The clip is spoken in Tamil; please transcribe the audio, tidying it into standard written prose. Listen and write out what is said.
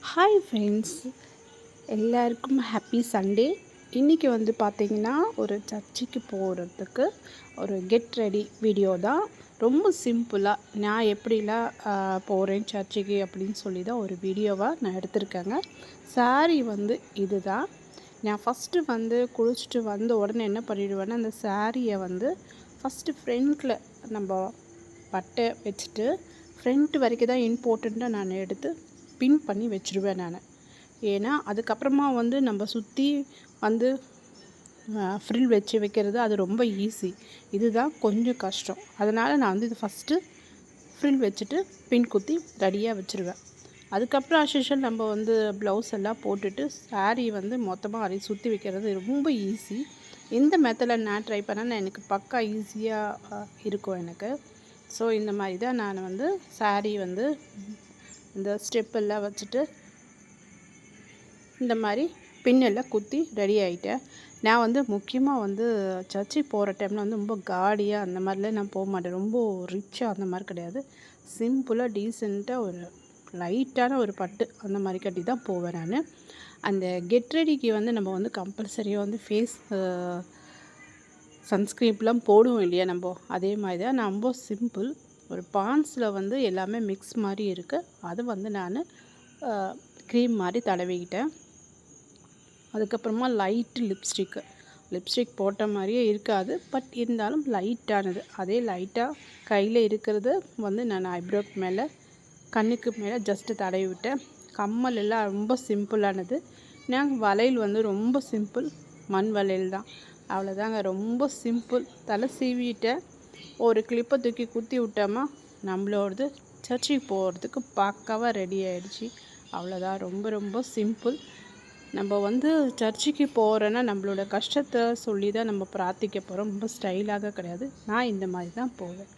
ஹாய் ஃப்ரெண்ட்ஸ், எல்லாருக்கும் ஹாப்பி சண்டே. இன்றைக்கி வந்து பார்த்திங்கன்னா ஒரு சர்ச்சுக்கு போகிறதுக்கு ஒரு கெட் ரெடி வீடியோ தான். ரொம்ப சிம்பிளாக நான் எப்படிலாம் போகிறேன் சர்ச்சுக்கு அப்படின்னு சொல்லி தான் ஒரு வீடியோவாக நான் எடுத்திருக்கேங்க. சாரீ வந்து இது தான். நான் ஃபஸ்ட்டு வந்து குளிச்சுட்டு வந்த உடனே என்ன பண்ணிவிடுவேன்னா, அந்த சாரியை வந்து ஃபஸ்ட்டு ஃப்ரண்ட்டில் நம்ம பட்டை வச்சுட்டு ஃப்ரண்ட் வரைக்கும் தான் இம்பார்ட்டண்ட்டாக நான் எடுத்து பின் பண்ணி வச்சுருவேன் நான். ஏன்னா அதுக்கப்புறமா வந்து நம்ம சுற்றி வந்து ஃப்ரில் வச்சு வைக்கிறது அது ரொம்ப ஈஸி. இதுதான் கொஞ்சம் கஷ்டம். அதனால் நான் வந்து இது ஃபஸ்ட்டு ஃப்ரில் வச்சுட்டு பின் குத்தி ரெடியாக வச்சுருவேன். அதுக்கப்புறம் அஸ்யூஷுவல் நம்ம வந்து ப்ளவுஸ் எல்லாம் போட்டுட்டு சாரீ வந்து மொத்தமாக அதை சுற்றி வைக்கிறது ரொம்ப ஈஸி. இந்த மெத்தடில் நான் ட்ரை பண்ணேன்னா எனக்கு பக்கா ஈஸியாக இருக்கும் எனக்கு. ஸோ இந்த மாதிரி தான் நான் வந்து சாரீ வந்து இந்த ஸ்டெப்பெல்லாம் வச்சுட்டு இந்த மாதிரி பின்னெல்லாம் குத்தி ரெடி ஆகிட்டேன். நான் வந்து முக்கியமாக வந்து சர்ச்சுக்கு போகிற டைமில் வந்து ரொம்ப காடியாக அந்த மாதிரிலாம் நான் போக மாட்டேன். ரொம்ப ரிச்சாக அந்த மாதிரி கிடையாது. சிம்பிளாக டீசெண்டாக ஒரு லைட்டான ஒரு பட்டு அந்த மாதிரி கட்டி தான் போவேன் நான். அந்த கெட் ரெடிக்கு வந்து நம்ம வந்து கம்பல்சரியாக வந்து ஃபேஸ் சன்ஸ்க்ரீன்லாம் போடுவோம் இல்லையா நம்ம, அதே மாதிரி தான் நான் ரொம்ப சிம்பிள் ஒரு பான்ஸில் வந்து எல்லாமே மிக்ஸ் மாதிரி இருக்குது. அது வந்து நான் க்ரீம் மாதிரி தடவிக்கிட்டேன். அதுக்கப்புறமா லைட்டு லிப்ஸ்டிக் போட்ட மாதிரியே இருக்காது, பட் இருந்தாலும் லைட்டானது. அதே லைட்டாக கையில் இருக்கிறது வந்து நான் ஐப்ரோக்கு மேலே கண்ணுக்கு மேலே ஜஸ்ட்டு தடவி விட்டேன். கம்மல் எல்லாம் ரொம்ப சிம்பிளானது. நாங்கள் வளையல் வந்து ரொம்ப சிம்பிள், மண் வளையல் தான். அவ்வளோதாங்க, ரொம்ப சிம்பிள். தலை சீவிட்டேன், ஒரு கிளிப்பை தூக்கி குத்தி விட்டோமா நம்மளோடது சர்ச்சுக்கு போகிறதுக்கு பக்காவாக ரெடி ஆகிடுச்சு. அவ்வளோதான், ரொம்ப ரொம்ப சிம்பிள். நம்ம வந்து சர்ச்சுக்கு போகிறோன்னா நம்மளோட கஷ்டத்தை சொல்லி தான் நம்ம பிரார்த்திக்க போகிறோம். ரொம்ப ஸ்டைலாக கிடையாது. நான் இந்த மாதிரி தான் போவேன்.